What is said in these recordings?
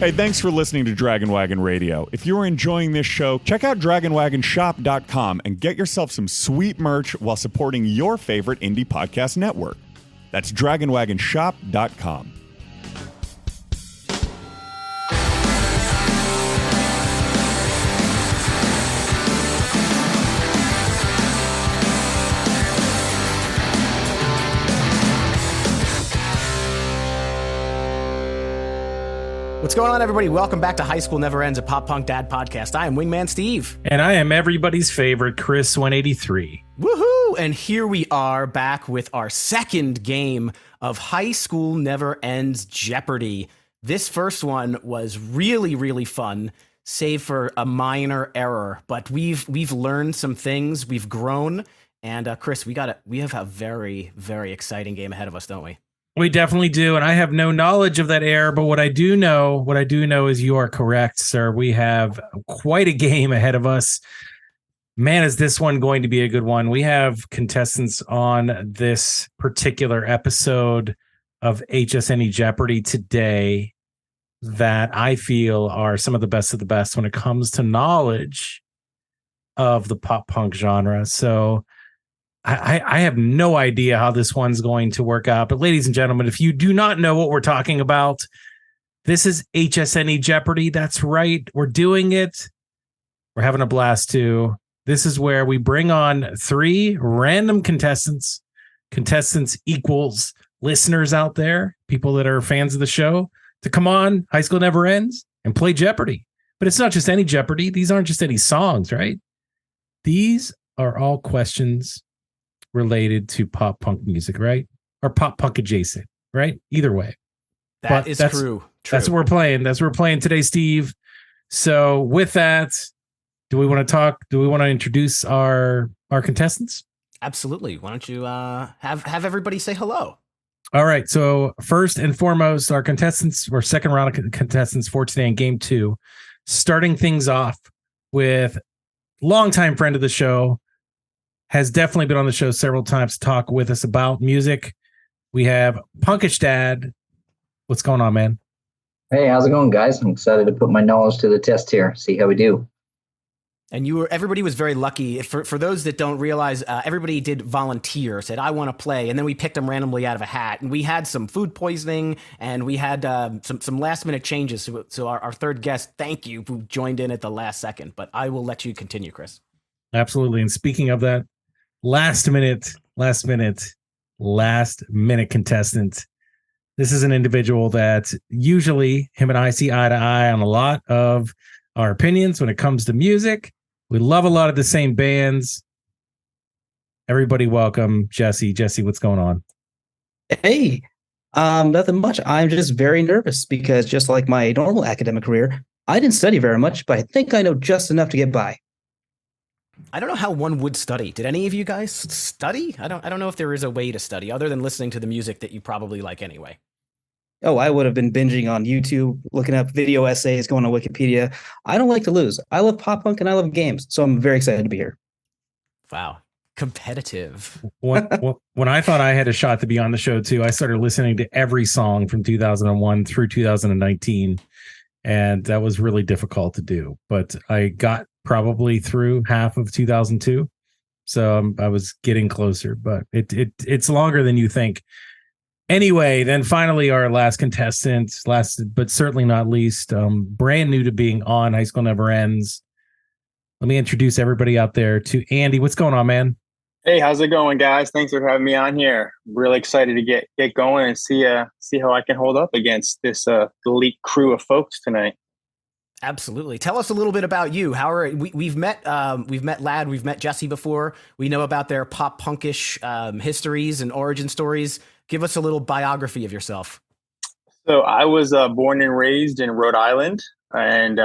Hey, thanks for listening to Dragon Wagon Radio. If you're enjoying this show, check out DragonWagonShop.com and get yourself some sweet merch while supporting your favorite indie podcast network. That's DragonWagonShop.com. What's going on, everybody? Welcome back to High School Never Ends, a Pop Punk Dad podcast. I am Wingman Steve. And I am everybody's favorite, Chris 183. Woohoo! And here we are back with our second game of High School Never Ends Jeopardy. This first one was really, really fun, save for a minor error. But we've learned some things, we've grown, and Chris, we have a very, very exciting game ahead of us, don't we? We definitely do, and I have no knowledge of that error, but what I do know is you are correct, sir. We have quite a game ahead of us. Man, is this one going to be a good one. We have contestants on this particular episode of HSNE Jeopardy today that I feel are some of the best when it comes to knowledge of the pop punk genre. So I have no idea how this one's going to work out. But ladies and gentlemen, if you do not know what we're talking about, this is HSNE Jeopardy. That's right. We're doing it. We're having a blast too. This is where we bring on three random contestants. Contestants equals listeners out there, people that are fans of the show, to come on High School Never Ends and play Jeopardy. But it's not just any Jeopardy. These aren't just any songs, right? These are all questions related to pop punk music, right? Or pop punk adjacent, right? Either way. That's true. That's what we're playing. That's what we're playing today, Steve. So with that, do we want to introduce our contestants? Absolutely. Why don't you have everybody say hello? All right. So first and foremost, our contestants, or second round of contestants for today in game 2, starting things off with longtime friend of the show, has definitely been on the show several times to talk with us about music. We have PunkishDad. What's going on, man? Hey, how's it going, guys? I'm excited to put my knowledge to the test here, see how we do. And everybody was very lucky. For those that don't realize, everybody did volunteer, said, I want to play. And then we picked them randomly out of a hat. And we had some food poisoning, and we had some last minute changes. So our third guest, thank you, who joined in at the last second. But I will let you continue, Chris. Absolutely. And speaking of that, last minute contestant. This is an individual that usually him and I see eye to eye on a lot of our opinions when it comes to music. We love a lot of the same bands. Everybody welcome Jessie. Jessie, what's going on? Hey, nothing much. I'm just very nervous because just like my normal academic career, I didn't study very much, but I think I know just enough to get by. I don't know how one would study. Did any of you guys study? I don't know if there is a way to study other than listening to the music that you probably like anyway. Oh, I would have been binging on YouTube, looking up video essays, going on Wikipedia. I don't like to lose. I love pop punk and I love games, so I'm very excited to be here. Wow. Competitive. When I thought I had a shot to be on the show too, I started listening to every song from 2001 through 2019, and that was really difficult to do. But I got probably through half of 2002, so I was getting closer. But it's longer than you think. Anyway, then finally our last contestant, last but certainly not least, brand new to being on High School Never Ends. Let me introduce everybody out there to Andy. What's going on, man? Hey, how's it going, guys? Thanks for having me on here. Really excited to get going and see how I can hold up against this elite crew of folks tonight. Absolutely. Tell us a little bit about you. We've met Lad, we've met Jessie before. We know about their pop punkish histories and origin stories. Give us a little biography of yourself. So I was born and raised in Rhode Island, and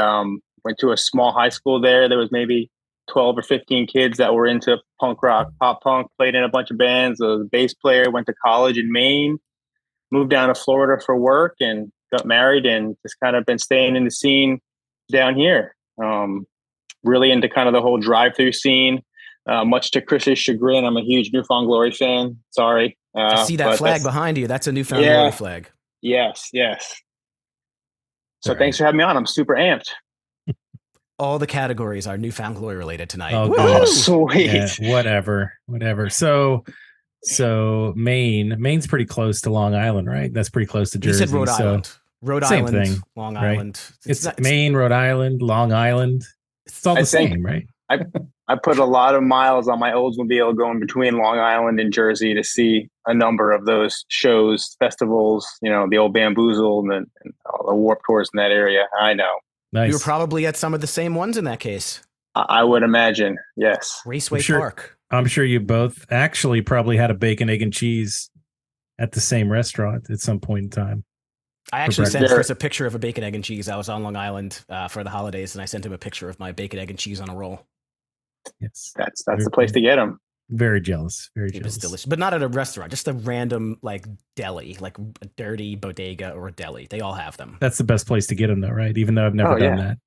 went to a small high school there. There was maybe 12 or 15 kids that were into punk rock, pop punk, played in a bunch of bands. I was a bass player, went to college in Maine, moved down to Florida for work, and got married, and just kind of been staying in the scene down here. Really into kind of the whole drive-through scene. Much to Chris's chagrin, I'm a huge New Found Glory fan. Sorry. I see that flag behind you. That's a New Found Glory flag. Yes. So thanks for having me on. I'm super amped. All the categories are Newfound Glory related tonight. Oh, Oh, good. sweet. Yeah, whatever. So Maine's pretty close to Long Island, right? That's pretty close to You Jersey. said Rhode Island. Rhode same Island, thing, Long right? Island. It's Maine, Rhode Island, Long Island. It's all I the think- same, right? I put a lot of miles on my Oldsmobile going between Long Island and Jersey to see a number of those shows, festivals, the old Bamboozle and all the Warped Tours in that area. I know. Nice. You were probably at some of the same ones in that case. I would imagine. Yes. Raceway sure. Park. I'm sure you both actually probably had a bacon, egg, and cheese at the same restaurant at some point in time. I actually sent breakfast. Chris a picture of a bacon, egg, and cheese. I was on Long Island for the holidays, and I sent him a picture of my bacon, egg, and cheese on a roll. Yes. That's the place to get them. Very jealous. Very It was jealous. delicious, but not at a restaurant, just a random deli, like a dirty bodega or a deli. They all have them. That's the best place to get them, though, right? Even though I've never done that.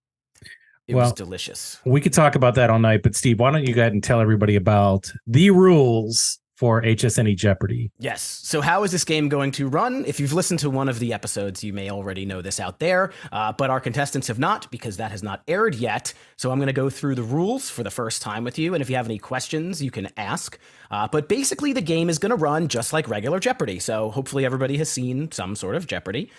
It was Well, delicious. We could talk about that all night, but Steve, why don't you go ahead and tell everybody about the rules for HSNE Jeopardy? Yes. So how is this game going to run? If you've listened to one of the episodes, you may already know this out there, but our contestants have not because that has not aired yet. So I'm going to go through the rules for the first time with you. And if you have any questions, you can ask. But basically, the game is going to run just like regular Jeopardy. So hopefully everybody has seen some sort of Jeopardy,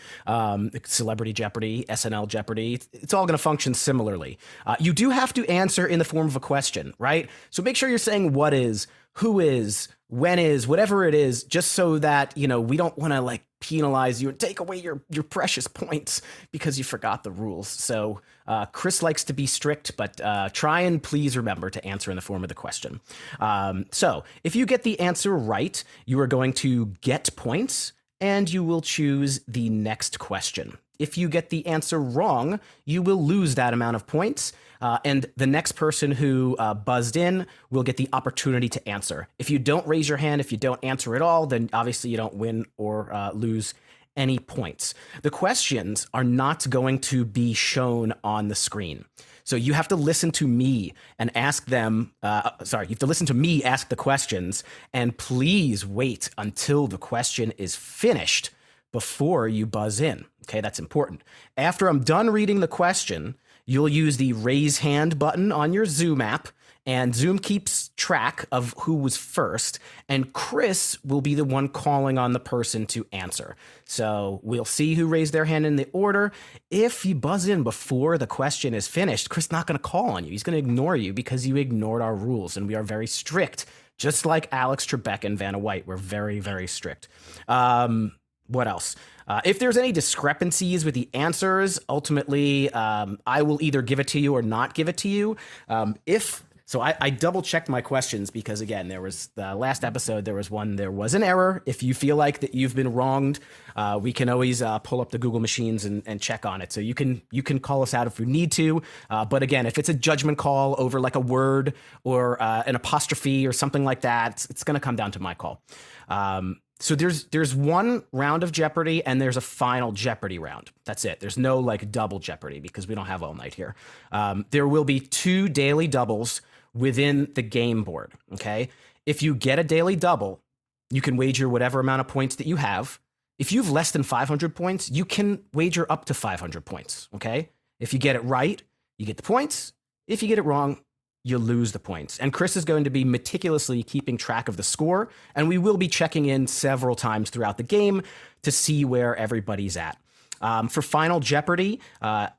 Celebrity Jeopardy, SNL Jeopardy. It's all going to function similarly. You do have to answer in the form of a question, right? So make sure you're saying what is, who is, when is, whatever it is, just so that, we don't want to penalize you and take away your precious points because you forgot the rules. So Chris likes to be strict, but try and please remember to answer in the form of the question. So if you get the answer right, you are going to get points and you will choose the next question. If you get the answer wrong, you will lose that amount of points. And the next person who buzzed in will get the opportunity to answer. If you don't raise your hand, if you don't answer at all, then obviously you don't win or lose any points. The questions are not going to be shown on the screen. So you have to listen to me and ask them. You have to listen to me ask the questions, and please wait until the question is finished before you buzz in. Okay, that's important. After I'm done reading the question, you'll use the raise hand button on your Zoom app, and Zoom keeps track of who was first, and Chris will be the one calling on the person to answer. So we'll see who raised their hand in the order. If you buzz in before the question is finished, Chris is not going to call on you. He's going to ignore you because you ignored our rules, and we are very strict. Just like Alex Trebek and Vanna White, we're very, very strict. What else? If there's any discrepancies with the answers, ultimately, I will either give it to you or not give it to you. I double checked my questions because, again, there was the last episode, there was an error. If you feel like that you've been wronged, we can always pull up the Google machines and check on it. So you can call us out if we need to. But again, if it's a judgment call over like a word or an apostrophe or something like that, it's going to come down to my call. So there's one round of Jeopardy and there's a final Jeopardy round. That's it. There's no double Jeopardy because we don't have all night here. There will be 2 daily doubles within the game board. Okay. If you get a daily double, you can wager whatever amount of points that you have. If you have less than 500 points, you can wager up to 500 points. Okay. If you get it right, you get the points. If you get it wrong, you lose the points. And Chris is going to be meticulously keeping track of the score, and we will be checking in several times throughout the game to see where everybody's at. For Final Jeopardy,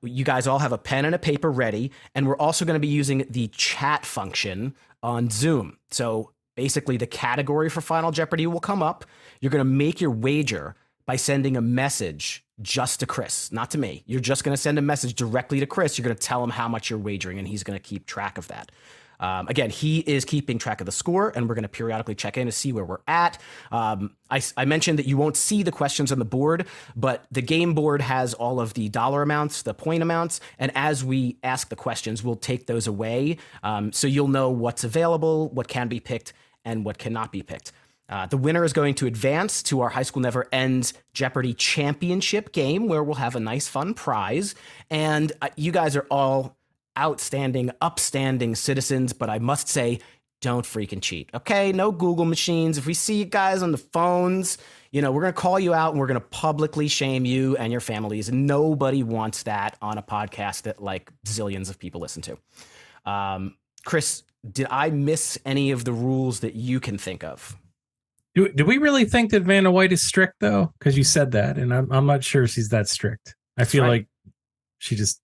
you guys all have a pen and a paper ready, and we're also going to be using the chat function on Zoom. So basically, the category for Final Jeopardy will come up. You're going to make your wager by sending a message just to Chris, not to me. You're just going to send a message directly to Chris. You're going to tell him how much you're wagering, and he's going to keep track of that. Again, he is keeping track of the score, and we're going to periodically check in to see where we're at. I mentioned that you won't see the questions on the board, but the game board has all of the dollar amounts, the point amounts, and as we ask the questions, we'll take those away, so you'll know what's available, what can be picked, and what cannot be picked. The winner is going to advance to our High School Never Ends Jeopardy Championship game, where we'll have a nice, fun prize. And you guys are all outstanding, upstanding citizens, but I must say, don't freaking cheat. Okay, no Google machines. If we see you guys on the phones, we're going to call you out and we're going to publicly shame you and your families. And nobody wants that on a podcast that like zillions of people listen to. Chris, did I miss any of the rules that you can think of? Do we really think that Vanna White is strict though? Because you said that, and I'm not sure she's that strict. I feel like she just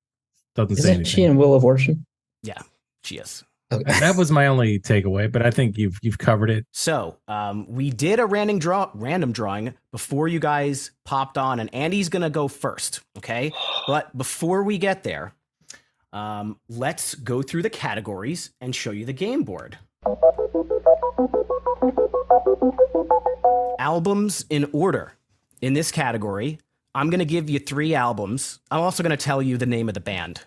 doesn't say anything. Isn't she in Wheel of Fortune? Yeah, she is. Okay. That was my only takeaway, but I think you've covered it. So we did a random drawing before you guys popped on, and Andy's gonna go first. Okay, but before we get there, let's go through the categories and show you the game board. Albums in order. In this category, I'm going to give you 3 albums. I'm also going to tell you the name of the band.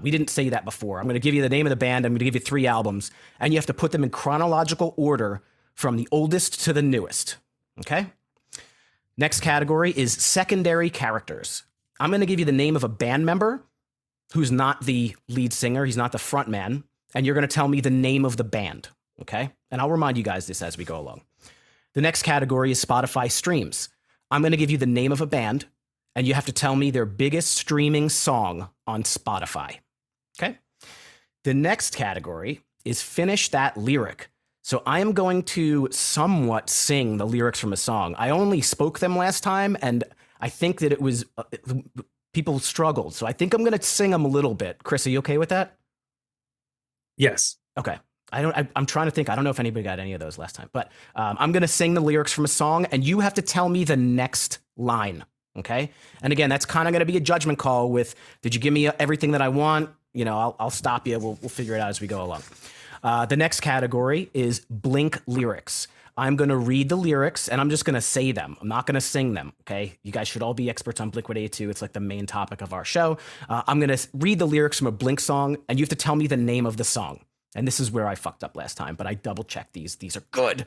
We didn't say that before. I'm going to give you the name of the band. I'm going to give you 3 albums, and you have to put them in chronological order from the oldest to the newest. Okay? Next category is secondary characters. I'm going to give you the name of a band member who's not the lead singer. He's not the front man. And you're going to tell me the name of the band. Okay? And I'll remind you guys this as we go along. The next category is Spotify streams. I'm going to give you the name of a band, and you have to tell me their biggest streaming song on Spotify. Okay? The next category is Finish That Lyric. So I am going to somewhat sing the lyrics from a song. I only spoke them last time, and I think that it was people struggled. So I think I'm going to sing them a little bit. Chris, are you okay with that? Yes. Okay. I'm trying to think. I don't know if anybody got any of those last time, but I'm going to sing the lyrics from a song, and you have to tell me the next line. Okay. And again, that's kind of going to be a judgment call with, did you give me everything that I want? I'll stop you. We'll figure it out as we go along. The next category is Blink lyrics. I'm going to read the lyrics and I'm just going to say them. I'm not going to sing them. Okay. You guys should all be experts on Blink-182. It's like the main topic of our show. I'm going to read the lyrics from a Blink song, and you have to tell me the name of the song. And this is where I fucked up last time, but I double checked these. These are good.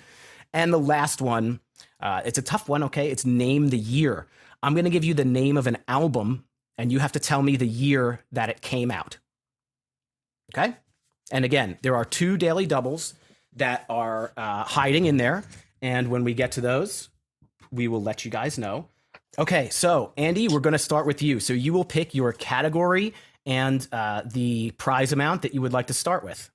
And the last one, it's a tough one. Okay. It's name the year. I'm going to give you the name of an album, and you have to tell me the year that it came out. Okay. And again, there are 2 daily doubles that are hiding in there. And when we get to those, we will let you guys know. Okay. So Andy, we're going to start with you. So you will pick your category and the prize amount that you would like to start with.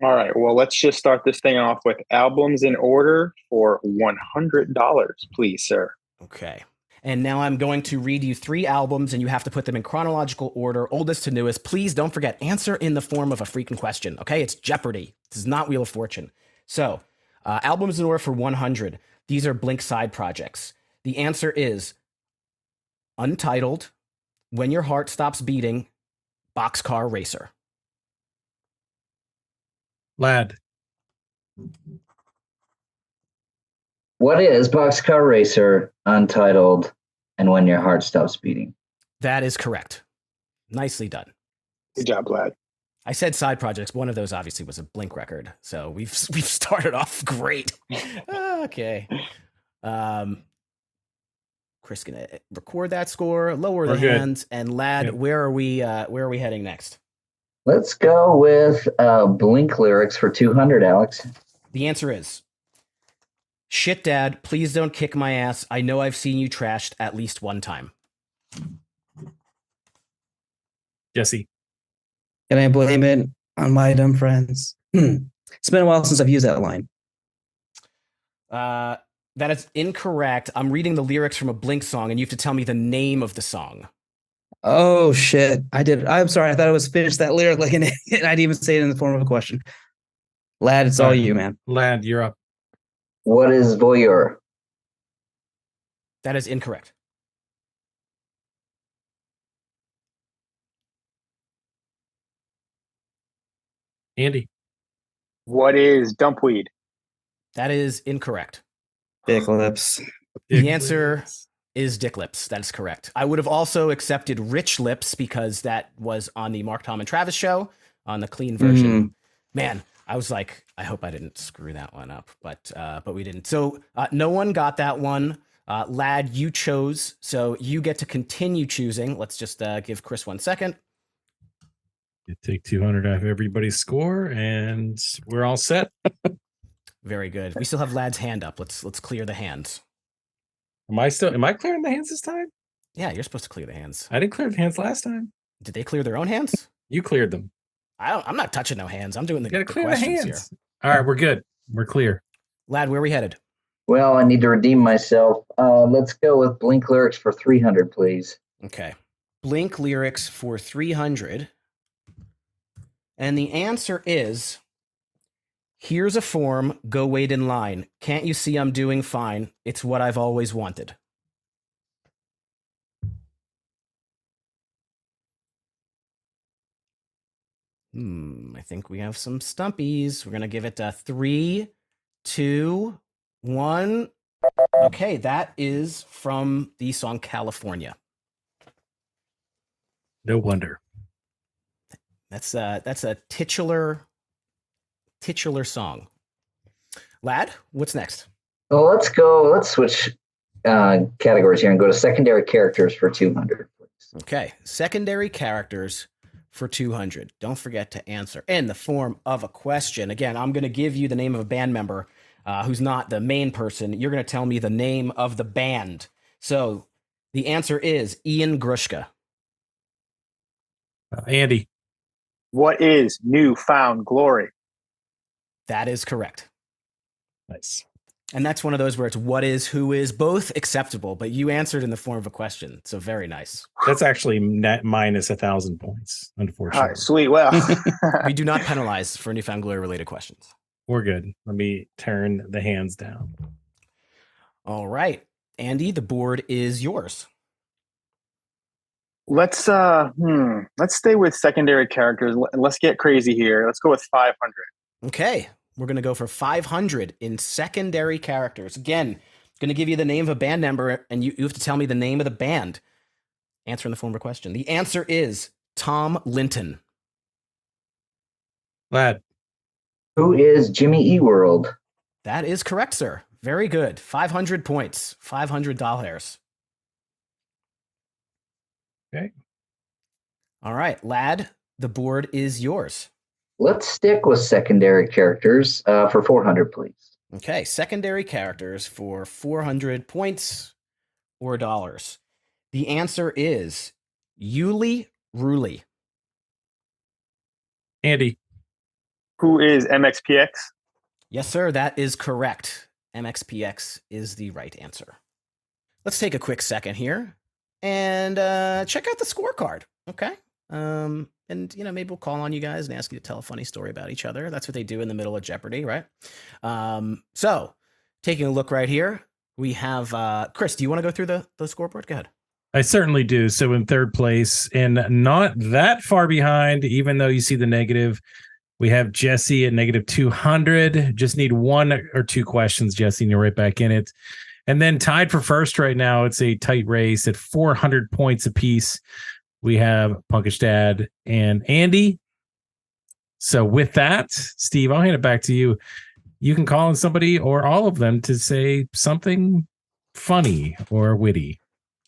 All right. Well, let's just start this thing off with albums in order for $100, please, sir. Okay. And now I'm going to read you 3 albums, and you have to put them in chronological order, oldest to newest. Please don't forget, answer in the form of a freaking question. Okay. It's Jeopardy. This is not Wheel of Fortune. So albums in order for 100. These are Blink side projects. The answer is Untitled, When Your Heart Stops Beating, Boxcar Racer. Lad. What is Boxcar Racer, Untitled, and When Your Heart Stops Beating? That is correct. Nicely done. Good job, lad. I said side projects. One of those obviously was a Blink record. So we've started off great. Okay. Chris gonna record that score, lower the hands, and Lad, Yep. where are we heading next? Let's go with Blink lyrics for 200, Alex. The answer is Shit, Dad, please don't kick my ass. I know I've seen you trashed at least one time. Jesse. Can I blame it on my dumb friends? It's been a while since I've used that line. That is incorrect. I'm reading the lyrics from a Blink song, and you have to tell me the name of the song. Oh, shit. I'm sorry. I thought it was Finish That Lyric like an idiot. I'd even say it in the form of a question. Lad, it's all you, man. Lad, you're up. What is Voyeur? That is incorrect. Andy. What is Dumpweed? That is incorrect. Dick lips. The answer is Dick Lips. That is correct. I would have also accepted Rich Lips because that was on the Mark, Tom, and Travis show on the clean version. Man, I was like, I hope I didn't screw that one up, but we didn't. So no one got that one. Lad, you chose, so you get to continue choosing. Let's just give Chris 1 second. You take 200 off everybody's score, and we're all set. Very good. We still have Lad's hand up. Let's clear the hands. Am I clearing the hands this time? Yeah, you're supposed to clear the hands. I didn't clear the hands last time. Did they clear their own hands? You cleared them. I'm not touching no hands. I'm doing the, You gotta the clear the questions hands. here. All right, we're good. We're clear. Lad, where are we headed? Well, I need to redeem myself. Let's go with Blink lyrics for 300, please. Okay. Blink lyrics for 300. And the answer is, here's a form, go wait in line. Can't you see I'm doing fine? It's what I've always wanted. I think we have some stumpies. We're going to give it 3, 2, 1. Okay, that is from the song California. No wonder. That's a titular song. Lad, what's next? Well, let's switch categories here and go to secondary characters for 200, please. Okay, secondary characters for 200. Don't forget to answer in the form of a question. Again, I'm going to give you the name of a band member who's not the main person. You're going to tell me the name of the band. So the answer is Ian Grushka. Andy. What is New Found Glory? That is correct. Nice. And that's one of those where it's what is, who is, both acceptable, but you answered in the form of a question. So very nice. That's actually net minus 1,000 points, unfortunately. All right, sweet. Well, We do not penalize for Newfound Glory related questions. We're good. Let me turn the hands down. All right. Andy, the board is yours. let's stay with secondary characters. Let's get crazy here. Let's go with 500. Okay. We're going to go for 500 in secondary characters. Again, going to give you the name of a band member, and you have to tell me the name of the band. Answer in the form of a question. The answer is Tom Linton. Lad. Who is Jimmy Eat World? That is correct, sir. Very good. 500 points. $500. Okay. All right, Lad, the board is yours. Let's stick with secondary characters for 400, please. Okay, secondary characters for 400 points or dollars. The answer is Yuli Ruli. Andy. Who is MXPX? Yes, sir, that is correct. MXPX is the right answer. Let's take a quick second here and check out the scorecard. Okay. And maybe we'll call on you guys and ask you to tell a funny story about each other. That's what they do in the middle of Jeopardy, right? So taking a look right here, we have Chris. Do you want to go through the scoreboard? Go ahead. I certainly do. So in third place and not that far behind, even though you see the negative, we have Jessie at negative 200. Just need one or two questions, Jessie, and you're right back in it. And then tied for first right now, it's a tight race at 400 points apiece. We have PunkishDad and Andy. So with that, Steve, I'll hand it back to you. You can call on somebody or all of them to say something funny or witty.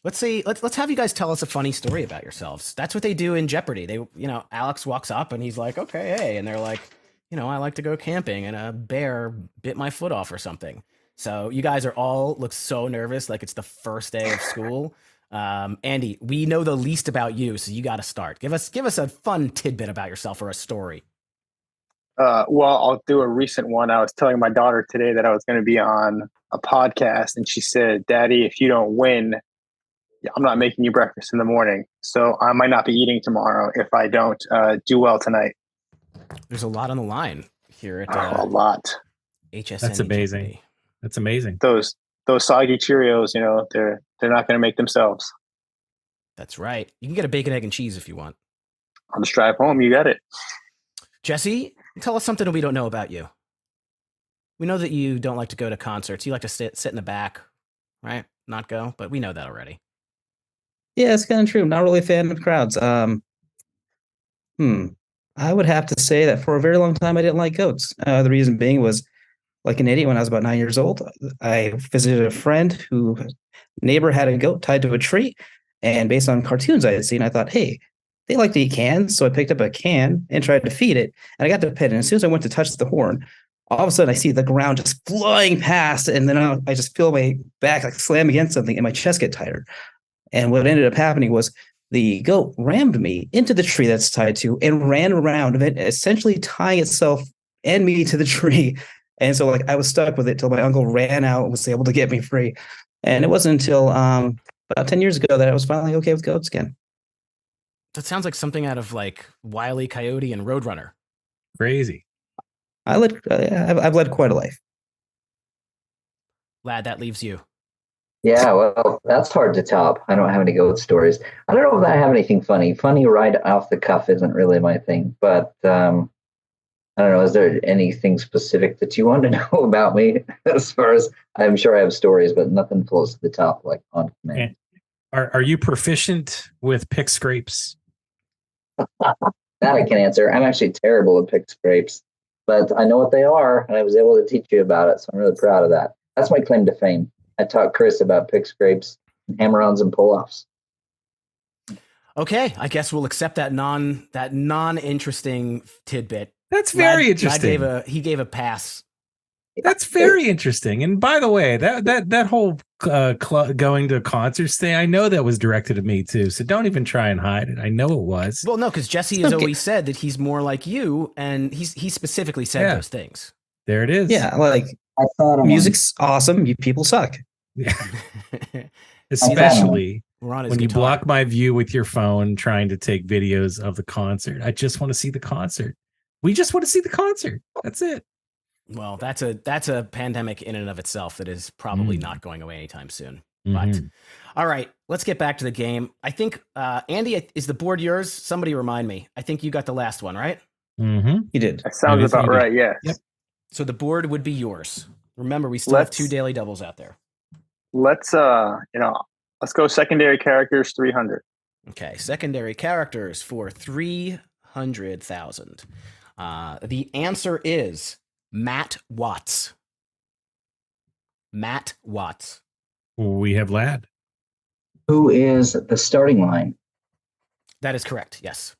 Let's have you guys tell us a funny story about yourselves. That's what they do in Jeopardy. They, Alex walks up and he's like, okay, hey. And they're like, I like to go camping and a bear bit my foot off or something. So you guys look so nervous. Like it's the first day of school. Andy, we know the least about you, so you got to start. Give us a fun tidbit about yourself or a story. Well, I'll do a recent one. I was telling my daughter today that I was going to be on a podcast, and she said, "Daddy, if you don't win, I'm not making you breakfast in the morning. So I might not be eating tomorrow if I don't do well tonight." There's a lot on the line here at a lot. HSNE. That's amazing. Jeopardy. That's amazing. Those soggy Cheerios, they're not going to make themselves. That's right. You can get a bacon, egg, and cheese if you want. I'll just drive home. You got it. Jessie, tell us something we don't know about you. We know that you don't like to go to concerts. You like to sit in the back, right? Not go, but we know that already. Yeah, it's kind of true. I'm not really a fan of crowds. I would have to say that for a very long time, I didn't like goats. The reason being was, like an idiot, when I was about 9 years old, I visited a friend whose neighbor had a goat tied to a tree. And based on cartoons I had seen, I thought, hey, they like to eat cans. So I picked up a can and tried to feed it. And I got to pet it. And as soon as I went to touch the horn, all of a sudden I see the ground just flying past. And then I just feel my back like slam against something and my chest get tighter. And what ended up happening was the goat rammed me into the tree that's tied to and ran around it, essentially tying itself and me to the tree. And so like I was stuck with it till my uncle ran out and was able to get me free. And it wasn't until about 10 years ago that I was finally okay with goats again. That sounds like something out of like Wile E. Coyote and Roadrunner. Crazy. I've led quite a life. Lad, that leaves you. Yeah, well, that's hard to top. I don't have any goat stories. I don't know if I have anything funny. Funny right off the cuff isn't really my thing, but I don't know. Is there anything specific that you want to know about me? As far as I'm sure I have stories, but nothing flows to the top like on command. Are you proficient with pick scrapes? That I can answer. I'm actually terrible at pick scrapes, but I know what they are, and I was able to teach you about it, so I'm really proud of that. That's my claim to fame. I taught Chris about pick scrapes, hammer-ons, and pull-offs. Okay, I guess we'll accept that non-interesting tidbit. That's very Lad interesting. he gave a pass. That's very interesting. And by the way, that whole going to concerts thing, I know that was directed at me too. So don't even try and hide it. I know it was. Well, no, because Jesse has always said that he's more like you, and he specifically said those things. There it is. Yeah, like I thought music's awesome. You people suck. Especially when you guitar. block my view with your phone trying to take videos of the concert. I just want to see the concert. We just want to see the concert. That's it. Well, that's a pandemic in and of itself that is probably not going away anytime soon. But all right, let's get back to the game. I think Andy, is the board yours? Somebody remind me. I think you got the last one, right? You did. That sounds about right. Yeah. Yep. So the board would be yours. Remember, we still have 2 daily doubles out there. Let's go secondary characters 300. Okay, secondary characters for 300,000. The answer is Matt Watts. Matt Watts. We have Lad. Who is the starting line? That is correct. Yes.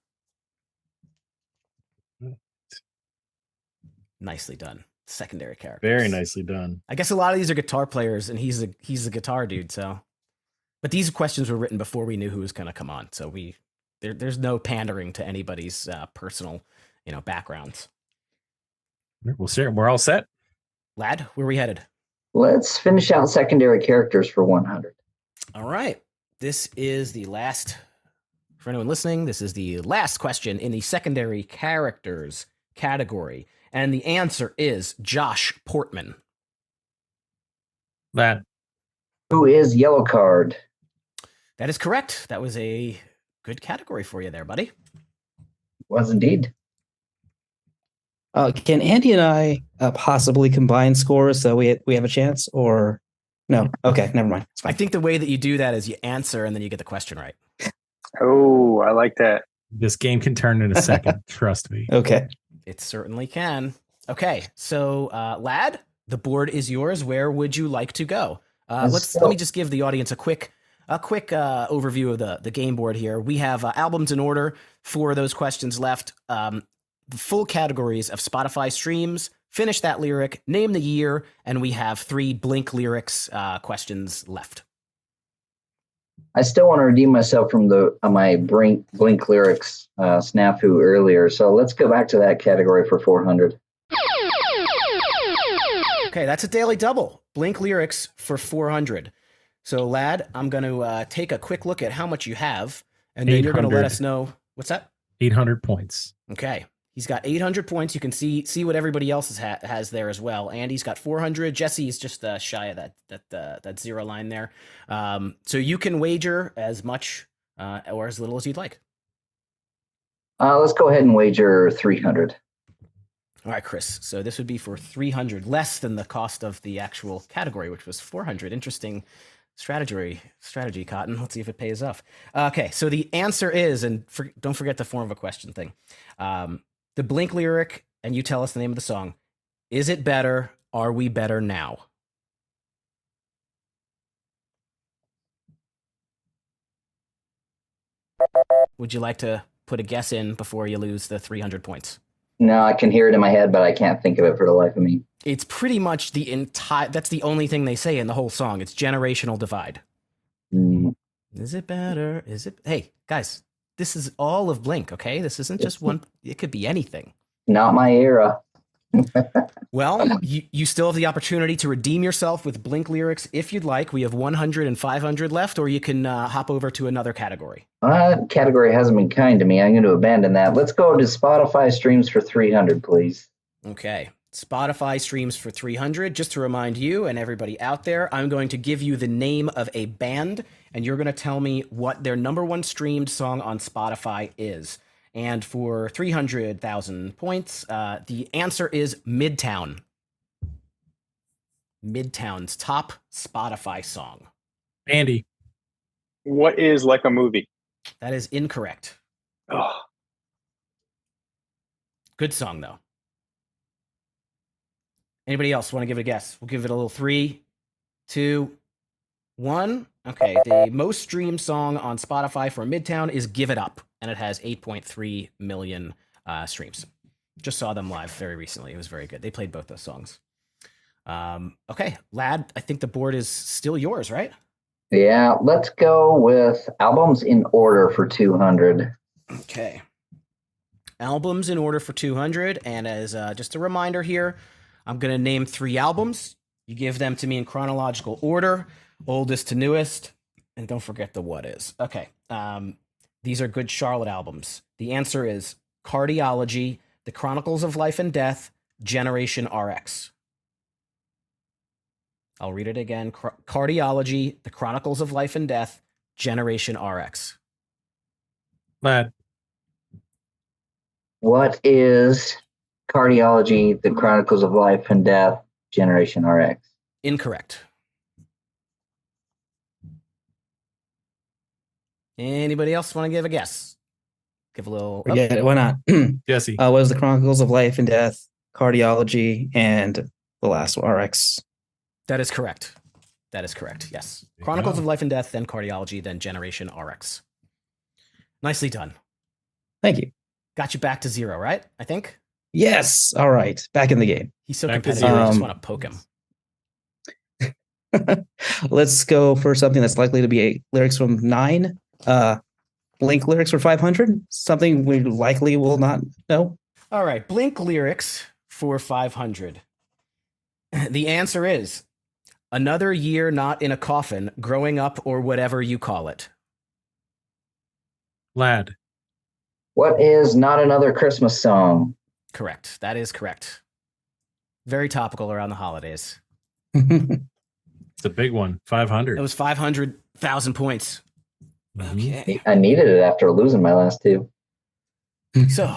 Nicely done. Secondary characters. Very nicely done. I guess a lot of these are guitar players, and he's a guitar dude. So, but these questions were written before we knew who was going to come on. So there's no pandering to anybody's personal, backgrounds. We're all set. Lad, where are we headed? Let's finish out secondary characters for 100. All right. This is the last, for anyone listening, this is the last question in the secondary characters category. And the answer is Josh Portman. Lad. Who is Yellow Card? That is correct. That was a good category for you there, buddy. Was indeed. Can Andy and I possibly combine scores so we have a chance, or no? Okay, never mind. I think the way that you do that is you answer and then you get the question right. Oh, I like that. This game can turn in a second. Trust me. Okay. It certainly can. Okay, so Lad, the board is yours. Where would you like to go? Let me just give the audience a quick overview of the game board here. We have albums in order for those questions left. The full categories of Spotify streams, finish that lyric, name the year, and we have 3 Blink lyrics questions left. I still want to redeem myself from my Blink lyrics snafu earlier, so let's go back to that category for 400. Okay, that's a daily double. Blink lyrics for 400. So, Lad, I'm going to take a quick look at how much you have, and then you're going to let us know. What's that? 800 points. Okay. He's got 800 points. You can see what everybody else has there as well. Andy's got 400. Jesse is just shy of that zero line there. So you can wager as much or as little as you'd like. Let's go ahead and wager 300. All right, Chris. So this would be for 300, less than the cost of the actual category, which was 400. Interesting strategy, Cotton. Let's see if it pays off. Okay, so the answer is, and don't forget the form of a question thing. The Blink lyric, and you tell us the name of the song. Is it better? Are we better now? Would you like to put a guess in before you lose the 300 points? No, I can hear it in my head, but I can't think of it for the life of me. It's pretty much the entire, that's the only thing they say in the whole song. It's generational divide. Is it better? Is it? Hey, guys, this is all of Blink, okay? This isn't just one. It could be anything. Not my era. Well, you still have the opportunity to redeem yourself with Blink lyrics if you'd like. We have 100 and 500 left, or you can hop over to another category. Category hasn't been kind to me. I'm going to abandon that. Let's go to Spotify streams for 300, please. Okay. Spotify streams for 300. Just to remind you and everybody out there, I'm going to give you the name of a band, and you're going to tell me what their number one streamed song on Spotify is. And for 300,000 points, the answer is Midtown. Midtown's top Spotify song. Andy. What is Like a Movie? That is incorrect. Oh, Good song, though. Anybody else want to give it a guess? We'll give it a little 3, 2, 1. Okay, the most streamed song on Spotify for Midtown is Give It Up, and it has 8.3 million streams. Just saw them live very recently. It was very good. They played both those songs. Okay, Lad, I think the board is still yours, right? Yeah, let's go with albums in order for 200. Okay. Albums in order for 200, and as just a reminder here, I'm going to name 3 albums. You give them to me in chronological order, oldest to newest, and don't forget the what is. Okay. These are good Charlotte albums. The answer is Cardiology, The Chronicles of Life and Death, Generation RX. I'll read it again. Cardiology, The Chronicles of Life and Death, Generation RX. Lad. What is Cardiology, The Chronicles of Life and Death, Generation RX? Incorrect. Anybody else want to give a guess? Give a little. Yeah, why not? Jessie. What was the Chronicles of Life and Death, Cardiology, and the last one, RX? That is correct. That is correct. Yes. There you Chronicles go. of Life and Death, then Cardiology, then Generation RX. Nicely done. Thank you. Got you back to 0, right? I think. Yes. All right. Back in the game. He's so Back to competitive. I just 0. want to poke him. Let's go for something that's likely to be lyrics from 9. Blink lyrics for 500. Something we likely will not know. All right. Blink lyrics for 500. The answer is Another Year Not in a Coffin, Growing Up, or whatever you call it. Lad. What is Not Another Christmas Song? Correct. That is correct. Very topical around the holidays. It's a big one. 500. It was 500,000 points. Okay. I needed it after losing my last 2. So,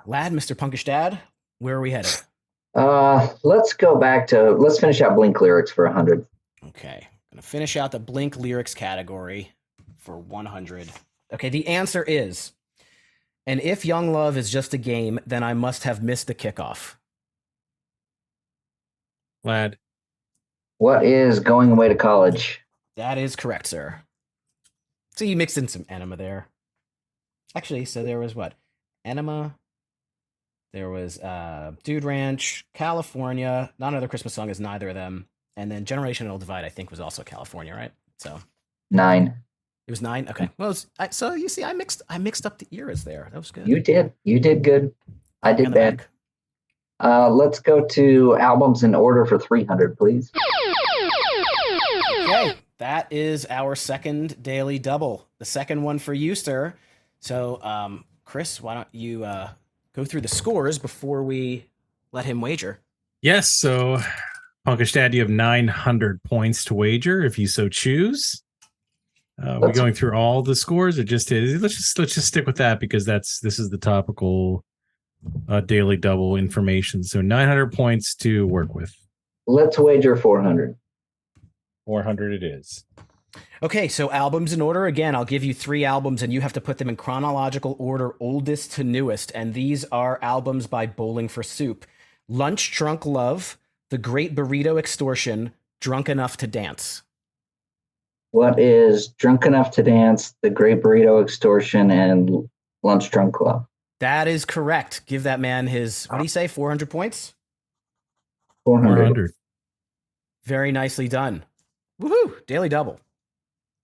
Lad, Mr. PunkishDad, where are we headed? Let's finish out Blink lyrics for 100. Okay. I'm going to finish out the Blink lyrics category for 100. Okay, the answer is, and if Young Love is just a game, then I must have missed the kickoff. Lad. What is Going Away to College? That is correct, sir. So you mixed in some Enema there. Actually, so there was what? Enema. There was Dude Ranch, California. Not Another Christmas Song is neither of them. And then Generational Divide, I think, was also California, right? So 9. it was 9. Okay. Well, so you see, I mixed up the eras there. That was good. You did good. I On did the bad. back. Let's go to albums in order for 300, please. Okay, that is our second daily double. The second one for you, sir. So, Chris, why don't you go through the scores before we let him wager? Yes. So, PunkishDad, you have 900 points to wager if you so choose. We're going through all the scores. Let's just stick with that because this is the topical daily double information. So 900 points to work with. Let's wager 400. 400 it is. Okay, so albums in order. Again, I'll give you 3 albums and you have to put them in chronological order, oldest to newest. And these are albums by Bowling for Soup. Lunch Drunk Love, The Great Burrito Extortion, Drunk Enough to Dance. What is Drunk Enough to Dance, The Great Burrito Extortion, and Lunch Drunk Club. That is correct. Give that man his, what do you say, 400 points? 400. Very nicely done. Woohoo! Daily double.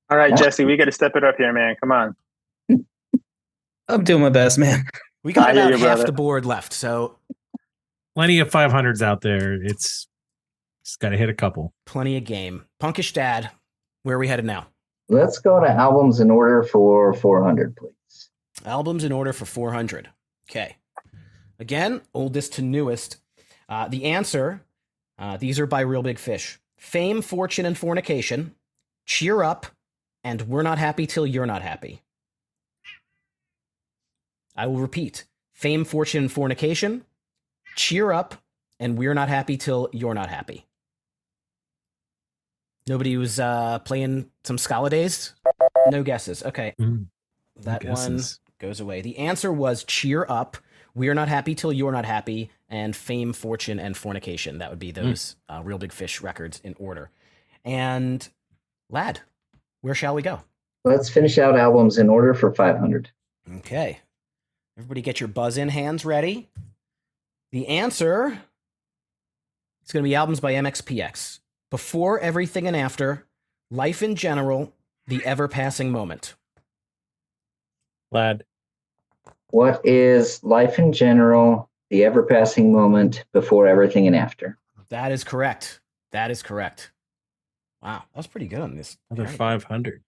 All right, Yeah. Jesse, we got to step it up here, man. Come on. I'm doing my best, man. We got I hear about you, half brother. the board left, so Plenty of 500s out there. It's got to hit a couple. plenty of game. Punkish Dad, where are we headed now? Let's go to albums in order for 400, please. Albums in order for 400. Okay. Again, oldest to newest. The answer, these are by Real Big Fish. Fame, Fortune, and Fornication, Cheer Up, and We're Not Happy Till You're Not Happy. I will repeat. Fame, Fortune, and Fornication, Cheer Up, and We're Not Happy Till You're Not Happy. Nobody was playing some Scala days? No guesses. Okay. That one goes away. The answer was Cheer Up, We're Not Happy Till You're Not Happy, and Fame, Fortune, and Fornication. That would be those Real Big Fish records in order. And Lad, where shall we go? Let's finish out albums in order for 500. Okay. Everybody get your buzz-in hands ready. The answer is going to be albums by MXPX. Before, Everything, and After, Life in General, The Ever-Passing Moment. Lad. What is Life in General, The Ever-Passing Moment, Before, Everything, and After? That is correct. That is correct. Wow, that was pretty good on this. Another 500.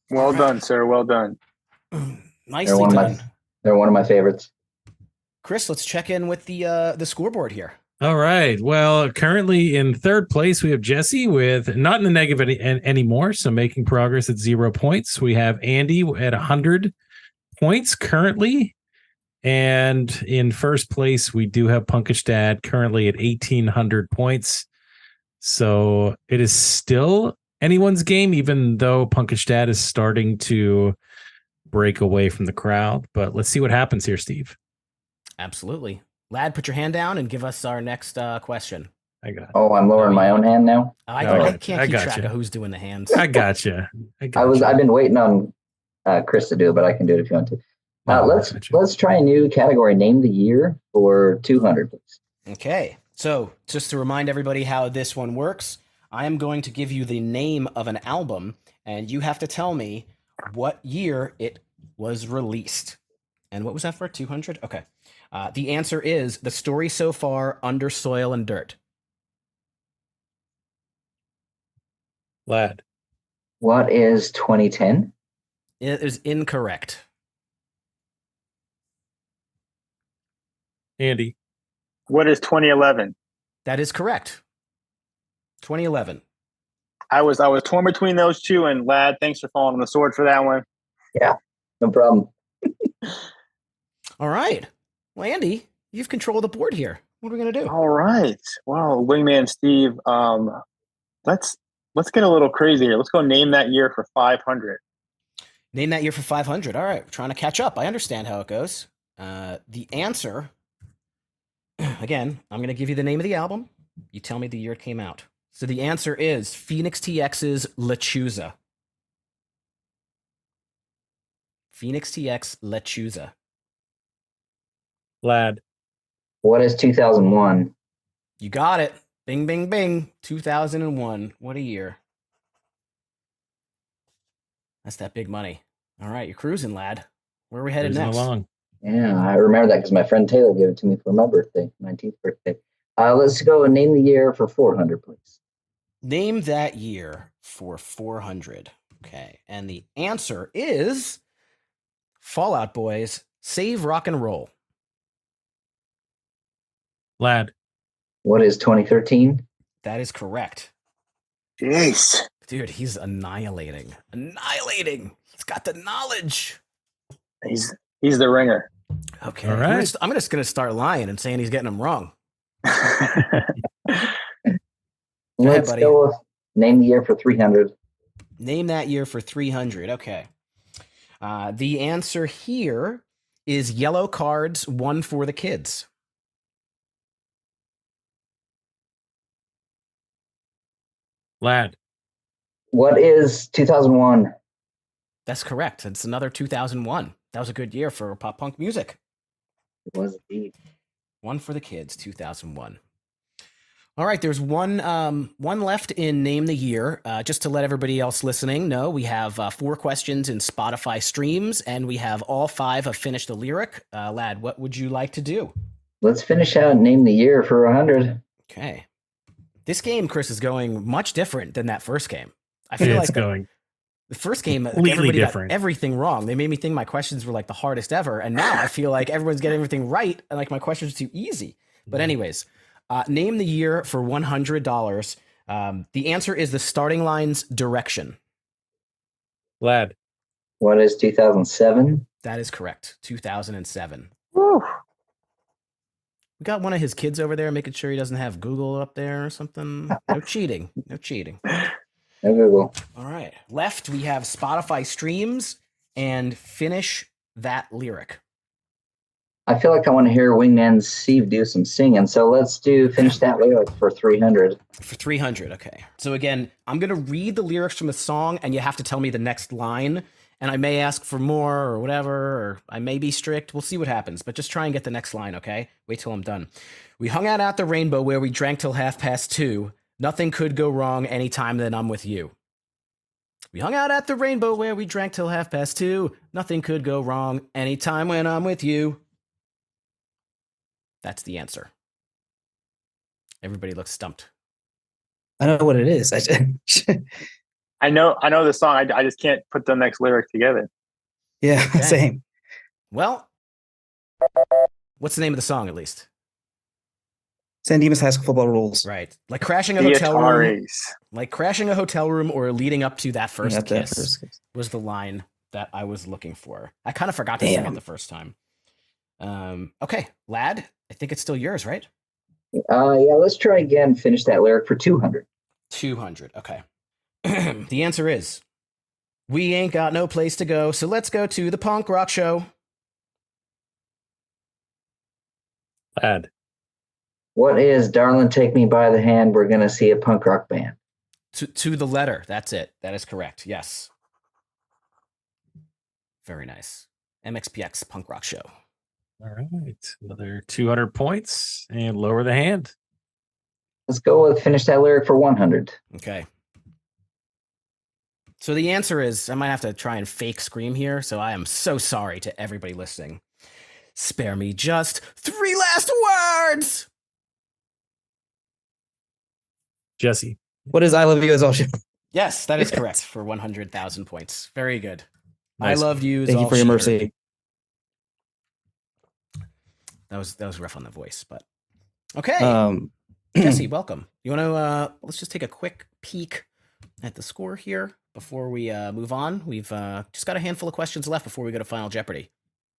Well done, sir. Well done. Nicely done. They're one of my favorites. Chris, let's check in with the scoreboard here. All right. Well, currently in third place, we have Jessie with not in the negative anymore, so making progress at 0 points. We have Andy at 100 points currently. And in first place, we do have Punkish Dad currently at 1,800 points. So it is still anyone's game, even though Punkish Dad is starting to break away from the crowd. But let's see what happens here, Steve. Absolutely. Lad, put your hand down and give us our next question. I got it. Oh, I'm lowering my own hand now. I can't keep track of who's doing the hands. I got you. I've been waiting on Chris to do it, but I can do it if you want to. Let's try a new category. Name the year for 200, please. Okay. So just to remind everybody how this one works, I am going to give you the name of an album, and you have to tell me what year it was released. And what was that for? 200? Okay. The answer is The Story So Far, Under Soil and Dirt. Lad. What is 2010? It is incorrect. Andy. What is 2011? That is correct. 2011. I was torn between those two, and Lad, thanks for falling on the sword for that one. Yeah, no problem. Oh. All right. Well, Andy, you've control of the board here. What are we going to do? All right. Well, Wingman Steve, let's get a little crazy here. Let's go name that year for 500. Name that year for 500. All right. We're trying to catch up. I understand how it goes. The answer, again, I'm going to give you the name of the album. You tell me the year it came out. So the answer is Phoenix TX's Lechuza. Phoenix TX Lechuza. Lad. What is 2001? You got it. Bing, bing, bing. 2001. What a year. That's that big money. All right, you're cruising, lad. Where are we headed next? Along. Yeah, I remember that because my friend Taylor gave it to me for my birthday, 19th birthday. Let's go and name the year for 400, please. Name that year for 400. Okay, and the answer is Fall Out Boy's Save Rock and Roll. Lad. What is 2013? That is correct. Jeez. Dude, he's annihilating. Annihilating. He's got the knowledge. He's the ringer. Okay. All right. I'm just going to start lying and saying he's getting them wrong. Let's buddy. go with name the year for 300. Name that year for 300. Okay. The answer here is Yellow Cards, One for the Kids. Lad. What is 2001? That's correct. It's another 2001. That was a good year for pop punk music. It was indeed. One for the kids, 2001. All right, there's one left in Name the Year. Just to let everybody else listening know, we have 4 questions in Spotify streams, and we have all 5 have finished the lyric. Lad, what would you like to do? Let's finish out Name the Year for 100. Okay. This game, Chris, is going much different than that first game. I feel It's like going the first game, completely everybody different. got everything wrong. They made me think my questions were like the hardest ever, and now I feel like everyone's getting everything right, and like my questions are too easy. But anyways, name the year for $100. The answer is the starting line's direction. Lad. What is 2007? That is correct. 2007. Woo. We got one of his kids over there making sure he doesn't have Google up there or something. No cheating. No cheating. No Google. All right. Left, we have Spotify streams and finish that lyric. I feel like I want to hear Wingman Steve do some singing, so let's finish that lyric for 300. For 300, okay. So again, I'm going to read the lyrics from the song, and you have to tell me the next line. And I may ask for more or whatever, or I may be strict. We'll see what happens, but just try and get the next line, okay? Wait till I'm done. We hung out at the Rainbow where we drank till 2:30. Nothing could go wrong anytime that I'm with you. We hung out at the Rainbow where we drank till 2:30. Nothing could go wrong anytime when I'm with you. That's the answer. Everybody looks stumped. I know what it is. I know the song. I just can't put the next lyric together. Yeah, Okay. same. Well, what's the name of the song at least? San Dimas High School Football Rules. Right. Like crashing a The hotel room. Ataris. Like crashing a hotel room or leading up to that first Got that kiss first kiss. was the line that I was looking for. I kind of forgot to sing it Damn. the first time. Okay, Lad, I think it's still yours, right? Yeah, let's try again. Finish that lyric for 200. 200. Okay. The answer is, we ain't got no place to go, so let's go to the punk rock show. Lad. What is Darling Take Me by the Hand? We're going to see a punk rock band. To the letter. That's it. That is correct. Yes. Very nice. MXPX punk rock show. All right. Another 200 points and lower the hand. Let's go with finish that lyric for 100. Okay. So the answer is, I might have to try and fake scream here, so I am so sorry to everybody listening. Spare me just 3 last words! Jessie. What is I Love You Is All Shit? Yes, that is correct for 100,000 points. Very good. Nice. I love you. Is Thank you all for your she mercy. heard. That was rough on the voice, but okay. Jesse, welcome. You want to let's just take a quick peek at the score here before we move on. We've just got a handful of questions left before we go to Final Jeopardy.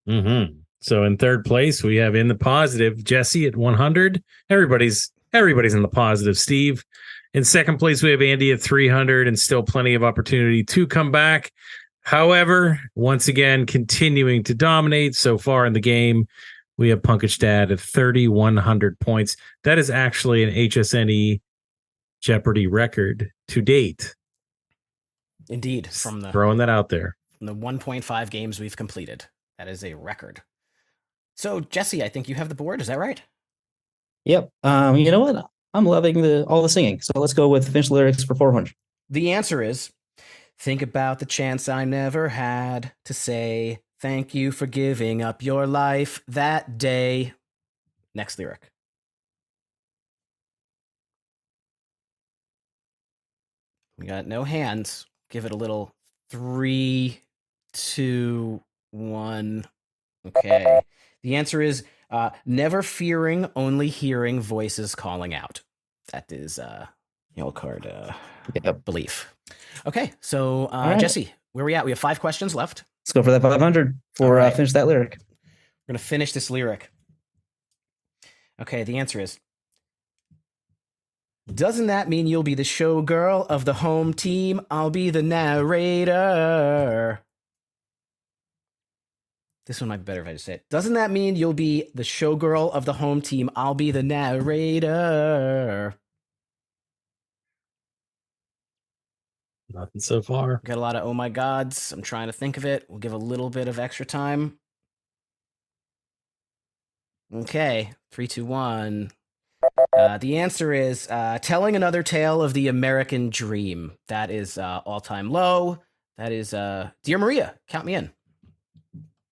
Mm-hmm. So in third place, we have in the positive Jesse at 100. Everybody's in the positive, Steve. In second place, we have Andy at 300 and still plenty of opportunity to come back. However, once again, continuing to dominate so far in the game, we have PunkishDad at 3,100 points. That is actually an HSNE Jeopardy record to date. Indeed, from the Throwing that out there. 1.5 games we've completed. That is a record. So, Jesse, I think you have the board. Is that right? Yep. You know what? I'm loving all the singing. So let's go with finish lyrics for 400. The answer is, think about the chance I never had to say thank you for giving up your life that day. Next lyric. We got no hands. Give it a little 3, 2, 1. Okay. The answer is never fearing, only hearing voices calling out. That is yellow card belief. Okay, so right. Jesse, where are we at? We have 5 questions left. Let's go for that 500 for All right. finish that lyric. We're going to finish this lyric. Okay, the answer is, doesn't that mean you'll be the showgirl of the home team? I'll be the narrator. This one might be better if I just say it. Doesn't that mean you'll be the showgirl of the home team? I'll be the narrator. Nothing so far. Got a lot of oh my gods. I'm trying to think of it. We'll give a little bit of extra time. Okay, 3, 2, 1. The answer is telling another tale of the American dream. That is all-time low. That is Dear Maria, count me in.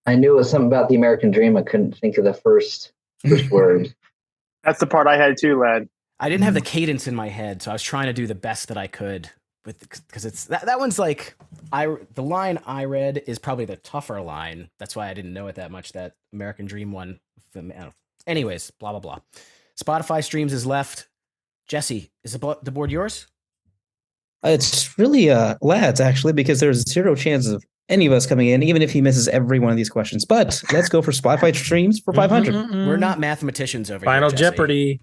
I knew it was something about the American dream. I couldn't think of the first word. That's the part I had too, lad. I didn't have the cadence in my head, so I was trying to do the best that I could with because it's that one's like the line I read is probably the tougher line. That's why I didn't know it that much. That American Dream one. Anyways, blah blah blah. Spotify streams is left. Jesse, is the board yours? It's really Lad's actually, because there's zero chance of any of us coming in, even if he misses every one of these questions. But let's go for Spotify streams for 500. We're not mathematicians over Final here. Jesse. Jeopardy.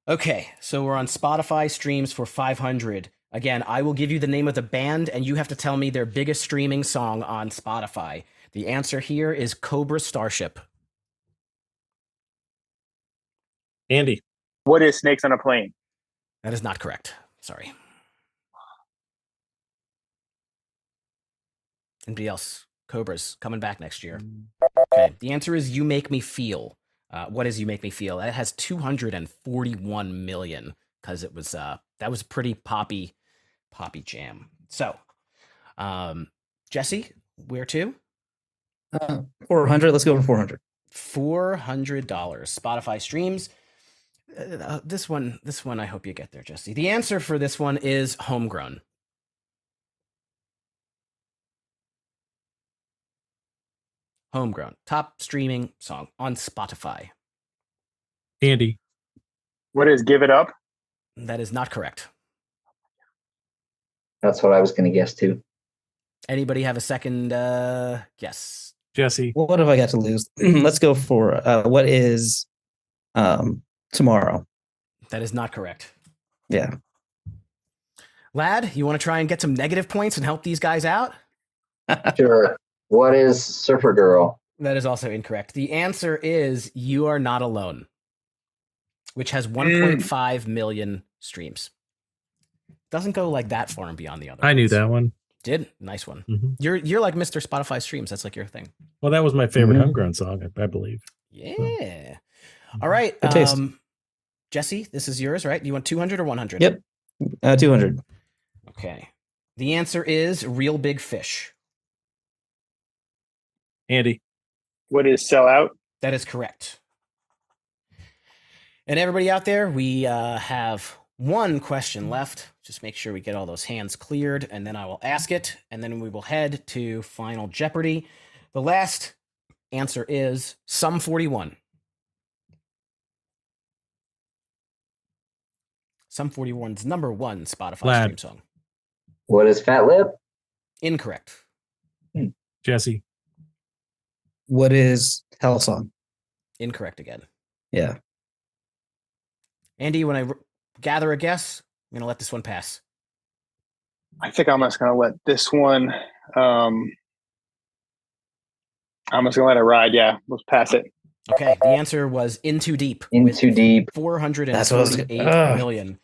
Okay, so we're on Spotify streams for 500. Again, I will give you the name of the band, and you have to tell me their biggest streaming song on Spotify. The answer here is Cobra Starship. Andy. What is Snakes on a Plane? That is not correct. Sorry. Anybody else? Cobra's coming back next year. Okay, the answer is You Make Me Feel. What is You Make Me Feel? That has 241 million because it was that was a pretty poppy jam. So, Jesse, where to? 400. Let's go for 400. $400. Spotify streams. This one, I hope you get there, Jesse. The answer for this one is Homegrown. Homegrown. Top streaming song on Spotify. Andy. What is Give It Up? That is not correct. That's what I was going to guess too. Anybody have a second guess? Jesse. What have I got to lose? Let's go for what is Tomorrow. That is not correct. Yeah. Lad, you want to try and get some negative points and help these guys out? Sure. What is Surfer Girl? That is also incorrect. The answer is You Are Not Alone, which has 1.5 million streams. Doesn't go like that far and beyond the other. I knew that one. Did? Nice one. Mm-hmm. You're like Mr. Spotify streams. That's like your thing. Well, that was my favorite homegrown song, I believe. Yeah. So. All right. Good taste. Jesse, this is yours, right? You want 200 or 100? Yep. 200. Okay. The answer is Real Big Fish. Andy. What is Sell Out? That is correct. And everybody out there, we have one question left. Just make sure we get all those hands cleared, and then I will ask it, and then we will head to Final Jeopardy. The last answer is Sum 41. Sum 41's number one Spotify stream song. What is Fat Lip? Incorrect. Jesse. What is Hell Song? Incorrect again. Yeah. Andy, when I gather a guess, I'm going to let this one pass. I think I'm just going to let this one, I'm just going to let it ride. Yeah, let's pass it. Okay, the answer was In Too Deep. In Too Deep. 448 million.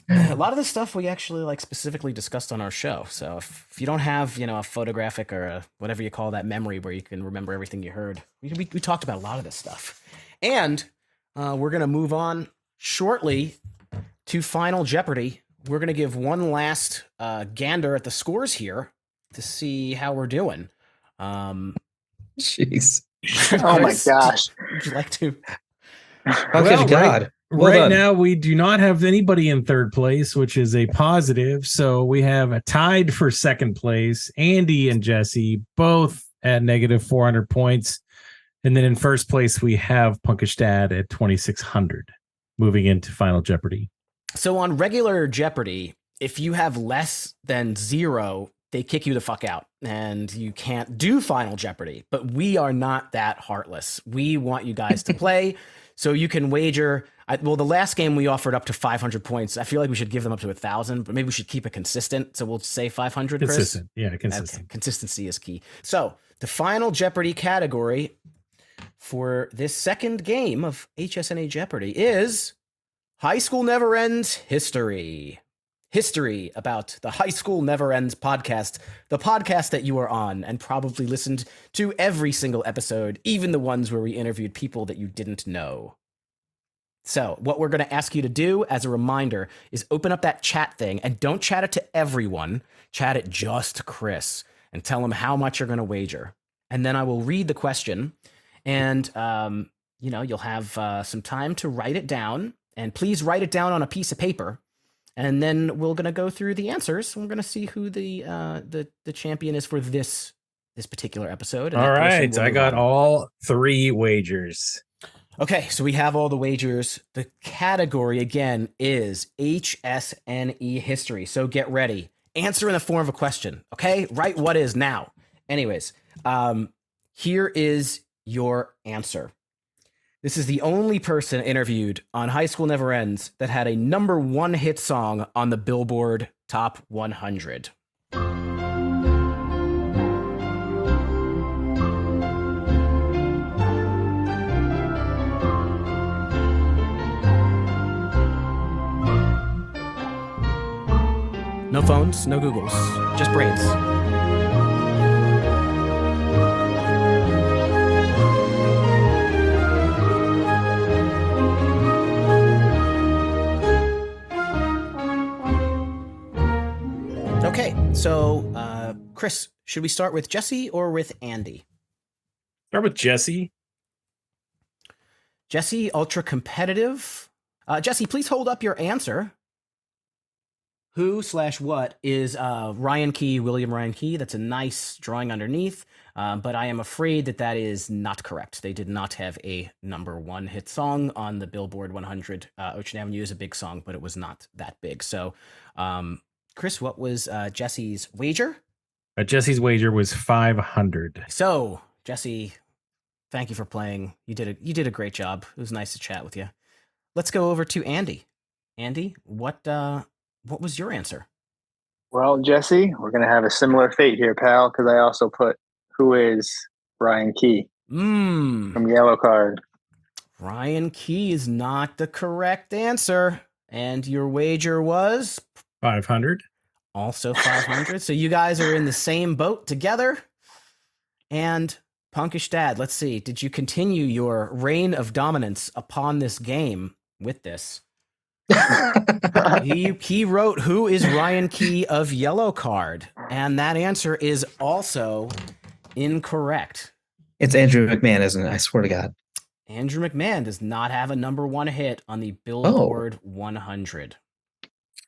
A lot of this stuff we actually like specifically discussed on our show. So if you don't have, a photographic or whatever you call that memory where you can remember everything you heard, we talked about a lot of this stuff. And we're going to move on shortly to Final Jeopardy. We're going to give one last gander at the scores here to see how we're doing. Jeez. Oh my gosh. Would you like to? Oh, God. Right now, we do not have anybody in third place, which is a positive. So we have a tied for second place. Andy and Jesse both at negative 400 points. And then in first place, we have PunkishDad at 2,600 moving into Final Jeopardy. So on regular Jeopardy, if you have less than 0, they kick you the fuck out and you can't do Final Jeopardy. But we are not that heartless. We want you guys to play so you can wager. The last game we offered up to 500 points. I feel like we should give them up to 1,000, but maybe we should keep it consistent. So we'll say 500, Chris. Consistent. Yeah, consistent. Consistency is key. So the Final Jeopardy category for this second game of HSNE Jeopardy is High School Never Ends History. history about the High School Never Ends podcast, the podcast that you are on and probably listened to every single episode, even the ones where we interviewed people that you didn't know. So what we're going to ask you to do as a reminder is open up that chat thing and don't chat it to everyone. Chat it just to Chris and tell him how much you're going to wager. And then I will read the question and, you'll have some time to write it down, and please write it down on a piece of paper. And then we're going to go through the answers. We're going to see who the champion is for this particular episode. And all right. I got all 3 wagers. Okay, so we have all the wagers. The category, again, is HSNE history. So get ready. Answer in the form of a question, okay? Write what is now. Anyways, here is your answer. This is the only person interviewed on High School Never Ends that had a number 1 hit song on the Billboard Top 100. No phones, no Googles, just brains. Okay, so Chris, should we start with Jessie or with Andy? Start with Jessie. Jessie, ultra competitive. Jessie, please hold up your answer. Who/what is Ryan Key, William Ryan Key? That's a nice drawing underneath, but I am afraid that is not correct. They did not have a number 1 hit song on the Billboard 100. Ocean Avenue is a big song, but it was not that big. So, Chris, what was Jessie's wager? Jessie's wager was 500. So, Jessie, thank you for playing. You did a great job. It was nice to chat with you. Let's go over to Andy. Andy, what was your answer? Well, Jesse, we're going to have a similar fate here, pal, because I also put who is Ryan Key from Yellow Card. Ryan Key is not the correct answer. And your wager was? 500. Also 500. So you guys are in the same boat together. And PunkishDad, let's see. Did you continue your reign of dominance upon this game with this? he wrote, who is Ryan Key of Yellow Card? And that answer is also incorrect. It's Andrew McMahon, isn't it? I swear to God. Andrew McMahon does not have a number 1 hit on the Billboard 100.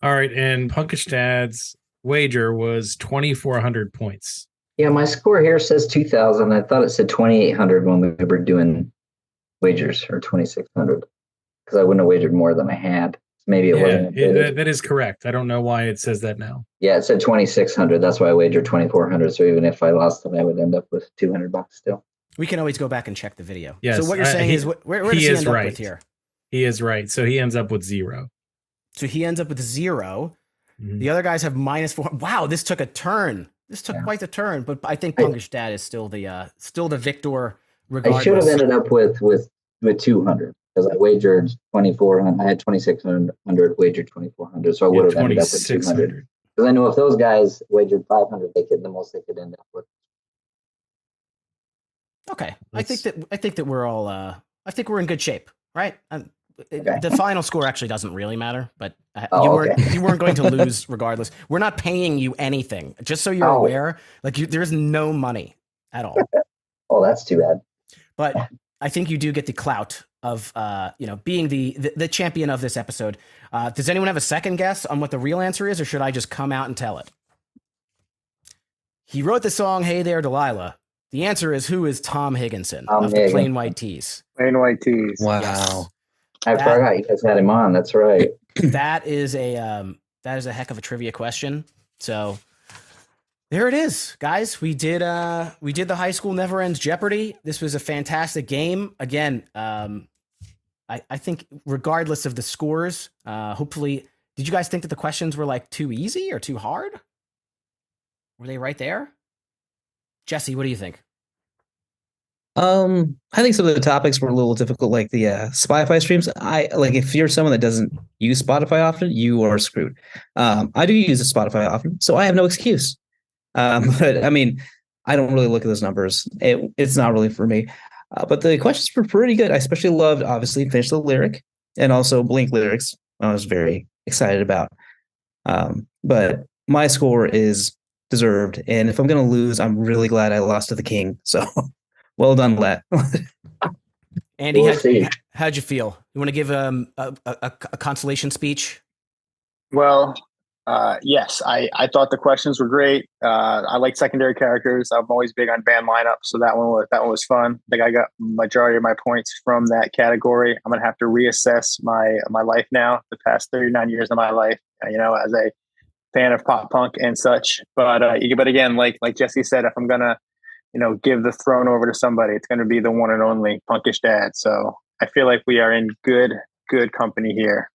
All right, and PunkishDad's wager was 2,400 points. Yeah, my score here says 2,000. I thought it said 2,800 when we were doing wagers, or 2,600, because I wouldn't have wagered more than I had. Maybe it wasn't. That is correct. I don't know why it says that now. Yeah, it said 2,600. That's why I wagered 2,400. So even if I lost them, I would end up with $200 still. We can always go back and check the video. Yes, so what you're saying is, where does he end up with here? He is right. So he ends up with 0. So he ends up with 0. Mm-hmm. The other guys have -4. Wow, this took a turn. This took quite the turn. But I think PunkishDad is still the victor. Regardless. I should have ended up with 200 because I wagered 2,400. I had 2,600, wagered 2,400, so I would have ended up with 200. Because I know if those guys wagered 500, the most they could end up with. Okay, I think that we're all. I think we're in good shape, right? The final score actually doesn't really matter, but you weren't going to lose regardless. We're not paying you anything, just so you're aware. Like there's no money at all. Oh, that's too bad. But I think you do get the clout of being the champion of this episode. Does anyone have a second guess on what the real answer is, or should I just come out and tell it? He wrote the song "Hey There, Delilah." The answer is, who is Tom Higginson of the Plain White T's? Plain White T's. Wow. Yes. I forgot you guys had him on. That's right. That is a heck of a trivia question. So there it is, guys. We did the High School Never Ends Jeopardy. This was a fantastic game. Again, I think regardless of the scores, hopefully, did you guys think that the questions were like too easy or too hard? Were they right there? Jessie, what do you think? I think some of the topics were a little difficult, like the Spotify streams. I like if you're someone that doesn't use Spotify often, you are screwed. I do use Spotify often, so I have no excuse. But I mean, I don't really look at those numbers. It's not really for me. But the questions were pretty good. I especially loved, obviously, Finish the Lyric and also Blink lyrics. I was very excited about. But my score is deserved, and if I'm going to lose, I'm really glad I lost to the king. So. Well done, Lat. Andy, We'll see. how'd you feel? You want to give a consolation speech? Well, yes, I thought the questions were great. I like secondary characters. I'm always big on band lineups, so that one was fun. I think I got majority of my points from that category. I'm gonna have to reassess my life now. The past 39 years of my life, as a fan of pop punk and such. But again, like Jessie said, if I'm gonna give the throne over to somebody, it's going to be the one and only PunkishDad. So I feel like we are in good company here.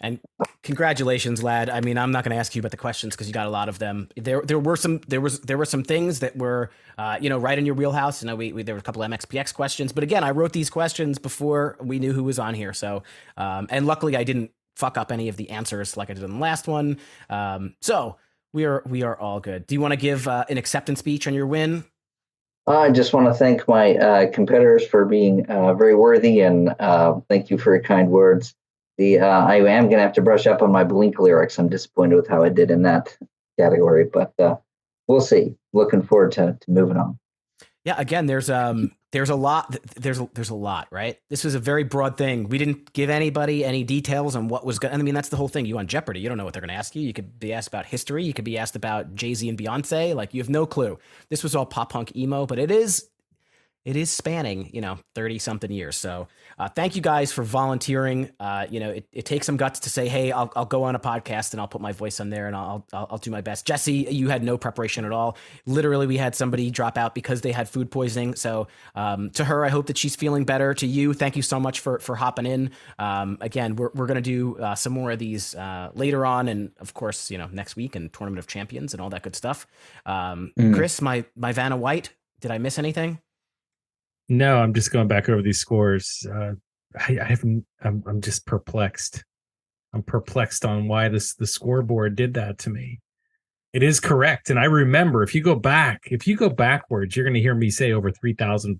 And congratulations, lad. I mean, I'm not going to ask you about the questions because you got a lot of them. There were some things that were, right in your wheelhouse. There were a couple of MXPX questions, but again, I wrote these questions before we knew who was on here. So, and luckily I didn't fuck up any of the answers like I did in the last one. So we are all good. Do you want to give an acceptance speech on your win? I just want to thank my competitors for being very worthy, and thank you for your kind words. I am going to have to brush up on my Blink lyrics. I'm disappointed with how I did in that category, but we'll see. Looking forward to moving on. Yeah, again, there's a lot. There's a lot, right? This was a very broad thing. We didn't give anybody any details on what was going. I mean, that's the whole thing. You on Jeopardy, you don't know what they're going to ask you. You could be asked about history. You could be asked about Jay-Z and Beyonce. Like, you have no clue. This was all pop punk emo, but it is spanning 30 something years. So thank you guys for volunteering. It takes some guts to say, hey, I'll go on a podcast and I'll put my voice on there and I'll do my best. Jessie, you had no preparation at all. Literally, we had somebody drop out because they had food poisoning. So to her, I hope that she's feeling better. To you, thank you so much for hopping in. Again, we're going to do some more of these later on. And of course, next week and Tournament of Champions and all that good stuff. Chris, my Vanna White, did I miss anything? No, I'm just going back over these scores. I'm just perplexed. I'm perplexed on why the scoreboard did that to me. It is correct, and I remember if you go backwards, you're going to hear me say over 3,000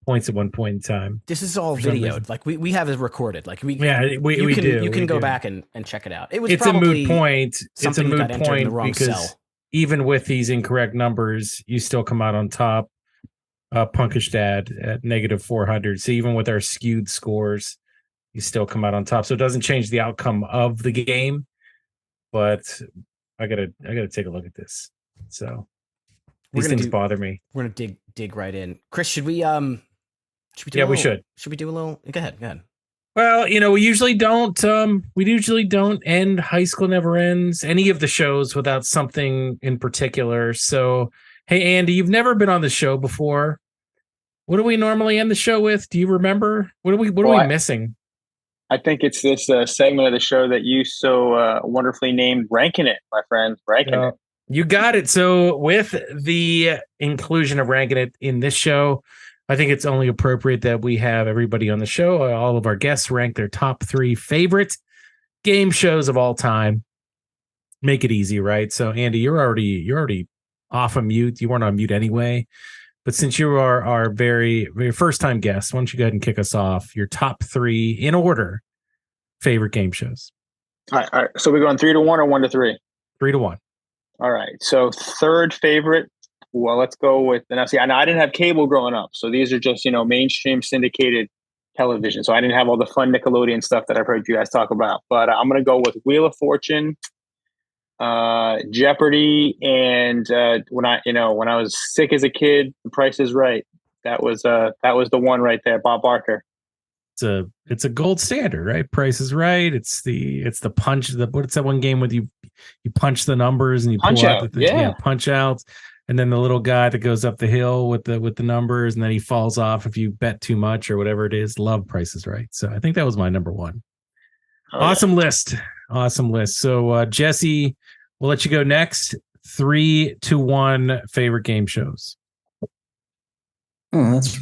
points at one point in time. This is all videoed. Like we have it recorded. Like we do. You can go back and check it out. It's a moot point. It's a moot point because cell. Even with these incorrect numbers, you still come out on top. PunkishDad at -400. So even with our skewed scores, you still come out on top. So it doesn't change the outcome of the game. But I gotta take a look at this. So these things bother me. We're gonna dig right in. Chris, should we do we should. Should we do a little? Go ahead. Well, we usually don't end High School Never Ends, any of the shows, without something in particular. So hey, Andy, you've never been on the show before. What do we normally end the show with? Do you remember? What are we missing? I think it's this segment of the show that you so wonderfully named Ranking It, my friend. Ranking It. You got it. So with the inclusion of Ranking It in this show, I think it's only appropriate that we have everybody on the show, all of our guests, rank their top 3 favorite game shows of all time. Make it easy, right? So Andy, you're already off of mute. You weren't on mute anyway. But since you are our very, very first time guest, why don't you go ahead and kick us off? Your top 3 in order favorite game shows. All right. So we're going 3 to 1 or 1 to 3? 3 to 1. All right. So third favorite. Well, let's go with the next. I didn't have cable growing up, so these are just mainstream syndicated television. So I didn't have all the fun Nickelodeon stuff that I've heard you guys talk about. But I'm going to go with Wheel of Fortune, Jeopardy, and when I was sick as a kid, The Price is Right. That was the one right there, Bob Barker. It's a gold standard, right? Price is Right. It's the punch. What's that one game with you punch the numbers and you punch pull out? out punch outs, and then the little guy that goes up the hill with the numbers, and then he falls off if you bet too much or whatever it is. Love Price is Right. So I think that was my number 1. Oh, awesome list. So Jessie, we'll let you go next. 3 to 1 favorite game shows. Oh, that's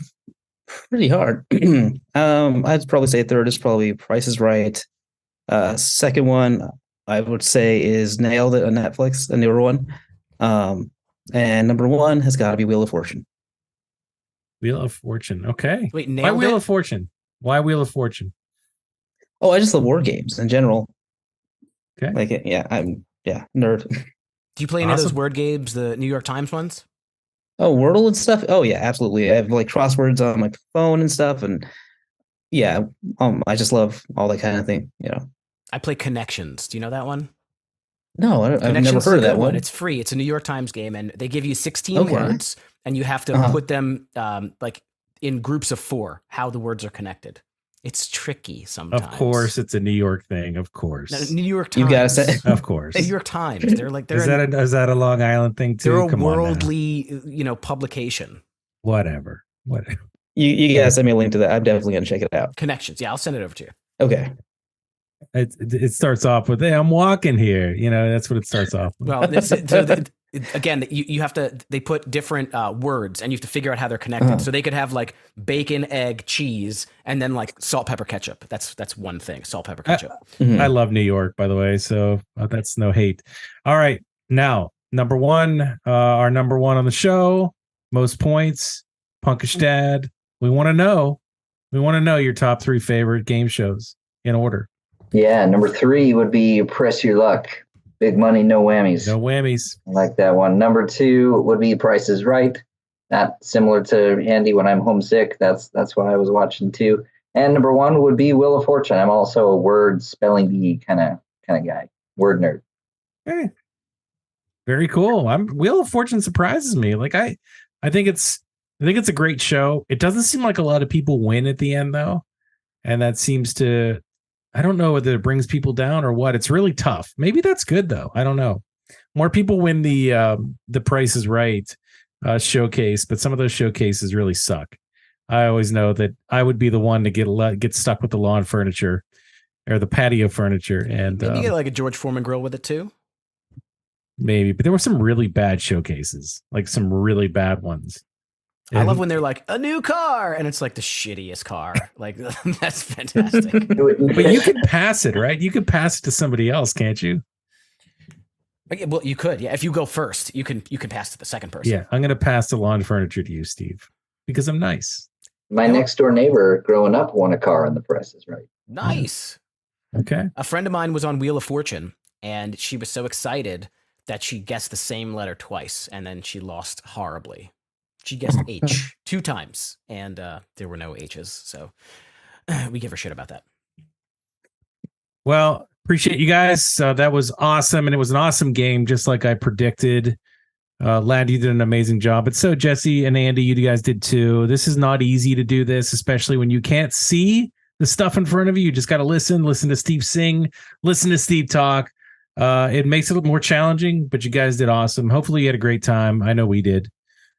Pretty hard. I'd probably say third is probably Price is Right. Second one, I would say is Nailed It on Netflix, the newer one. And number one has got to be Wheel of Fortune. Wheel of Fortune. Okay. Wait, Why Nailed Wheel It? of Fortune? Why Wheel of Fortune? Oh, I just love war games in general. Okay. Like, nerd. Do you play any of those Awesome. word games, the New York Times ones? Oh, Wordle and stuff. Oh yeah, absolutely. I have like crosswords on my phone and stuff, and yeah, I just love all that kind of thing. You know. I play Connections. Do you know that one? No, I've never Connections is a heard of that good one. It's free. It's a New York Times game, and they give you 16 Okay. words, and you have to Uh-huh. put them like in groups of 4. How the words are connected. It's tricky sometimes. Of course, it's a New York thing. Of course. No, New York Times. You've got to say. Of course. New York Times. They're like Is that a Long Island thing too? they're a Come on now. worldly publication. Whatever. You gotta send me a link to that. I'm definitely gonna check it out. Connections. Yeah, I'll send it over to you. Okay. It starts off with, "Hey, I'm walking here." That's what it starts off with. Well, again, you have to. They put different words, and you have to figure out how they're connected. Uh-huh. So they could have like bacon, egg, cheese, and then like salt, pepper, ketchup. That's one thing. Salt, pepper, ketchup. Mhm. I love New York, by the way, so that's no hate. All right, now number one, our number one on the show, most points, Punkish Dad. We want to know your top 3 favorite game shows in order. Yeah, number 3 would be Press Your Luck. Big money, no whammies. No whammies. I like that one. Number 2 would be Price is Right. Not similar to Andy when I'm homesick. That's what I was watching too. And number 1 would be Wheel of Fortune. I'm also a word spelling bee kind of guy. Word nerd. Hey, very cool. Wheel of Fortune surprises me. Like I think it's a great show. It doesn't seem like a lot of people win at the end though, and that seems to. I don't know whether it brings people down or what. It's really tough. Maybe that's good though. I don't know. More people win the Price is Right showcase, but some of those showcases really suck. I always know that I would be the one to get stuck with the lawn furniture or the patio furniture, and Maybe you get like a George Foreman grill with it too. maybe. But there were some really bad showcases, like some really bad ones. I love And- when they're like a new car, and it's like the shittiest car. Like that's fantastic. But you can pass it, right? You can pass it to somebody else, can't you? Okay, well, you could, yeah. If you go first, you can pass to the second person. Yeah, I'm gonna pass the lawn furniture to you, Steve, because I'm nice. My next door neighbor growing up won a car on the Price is Right. Nice. Okay. A friend of mine was on Wheel of Fortune, and she was so excited that she guessed the same letter twice, and then she lost horribly. She guessed H 2 times, and there were no H's, so we give her shit about that. Well, appreciate you guys. That was awesome, and it was an awesome game, just like I predicted. Lad, you did an amazing job. But so Jessie and Andy, you guys did too. This is not easy to do this, especially when you can't see the stuff in front of you. You just got to listen to Steve sing, listen to Steve talk. It makes it a little more challenging, but you guys did awesome. Hopefully you had a great time. I know we did.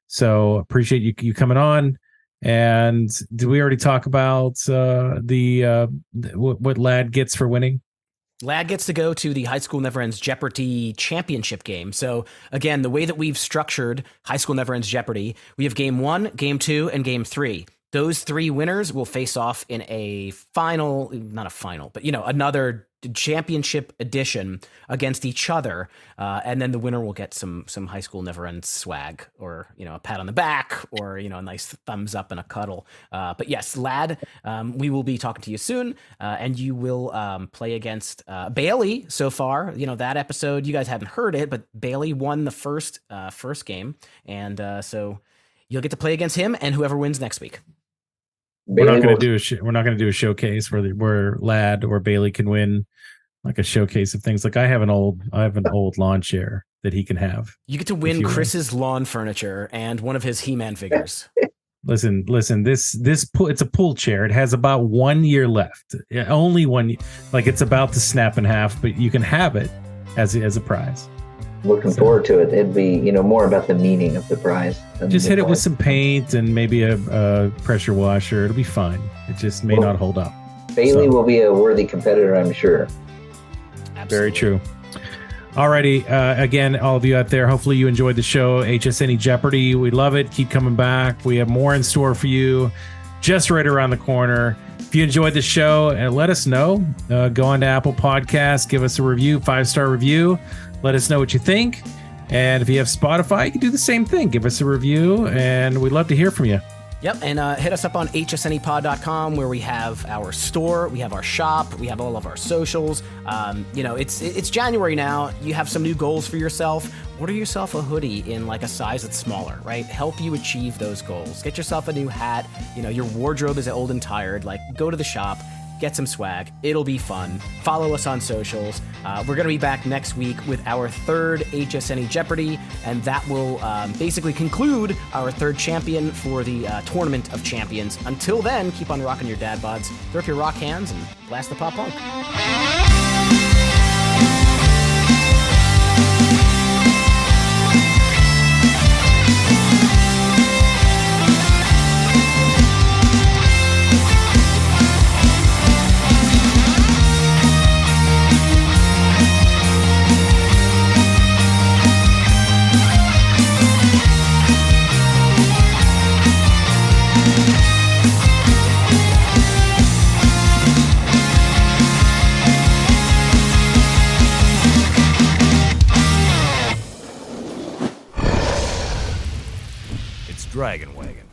So appreciate you coming on. And did we already talk about what Lad gets for winning? Lad gets to go to the High School Never Ends Jeopardy championship game. So again, the way that we've structured High School Never Ends Jeopardy, we have game 1, game 2, and game 3. Those 3 winners will face off in a final, not a final, but another championship edition against each other, and then the winner will get some High School Never Ends swag, or a pat on the back, or a nice thumbs up and a cuddle. But yes, Lad, we will be talking to you soon, and you will play against Bailey. So far, that episode you guys haven't heard it, but Bailey won the first game, and so you'll get to play against him and whoever wins next week. We're not going to do a showcase where Lad or Bailey can win, like a showcase of things. Like I have an old lawn chair that he can have. You get to win Chris's lawn furniture and one of his He-Man figures. Listen. This it's a pull chair. It has about 1 year left. Only one. Like it's about to snap in half, but you can have it as a prize. Looking forward to it. It'd be, more about the meaning of the prize. Just hit it with some paint and maybe a pressure washer. It'll be fine. It just may not hold up. Bailey will be a worthy competitor, I'm sure. Absolutely. Very true. Alrighty. Again, all of you out there, hopefully you enjoyed the show. HSNE Jeopardy. We love it. Keep coming back. We have more in store for you. just right around the corner. If you enjoyed the show, let us know. Go on to Apple Podcasts, give us a review, 5-star review. Let us know what you think. And if you have Spotify, you can do the same thing. Give us a review, and we'd love to hear from you. Yep, and hit us up on hsnepod.com where we have our store, we have our shop, we have all of our socials. It's January now. You have some new goals for yourself. Order yourself a hoodie in like a size that's smaller, right? Help you achieve those goals. Get yourself a new hat. Your wardrobe is old and tired. Like, go to the shop. Get some swag. It'll be fun. Follow us on socials. We're going to be back next week with our third HSNE Jeopardy, and that will basically conclude our third champion for the Tournament of Champions. Until then, keep on rocking your dad bods, throw up your rock hands, and blast the pop punk. Dragon Wagon.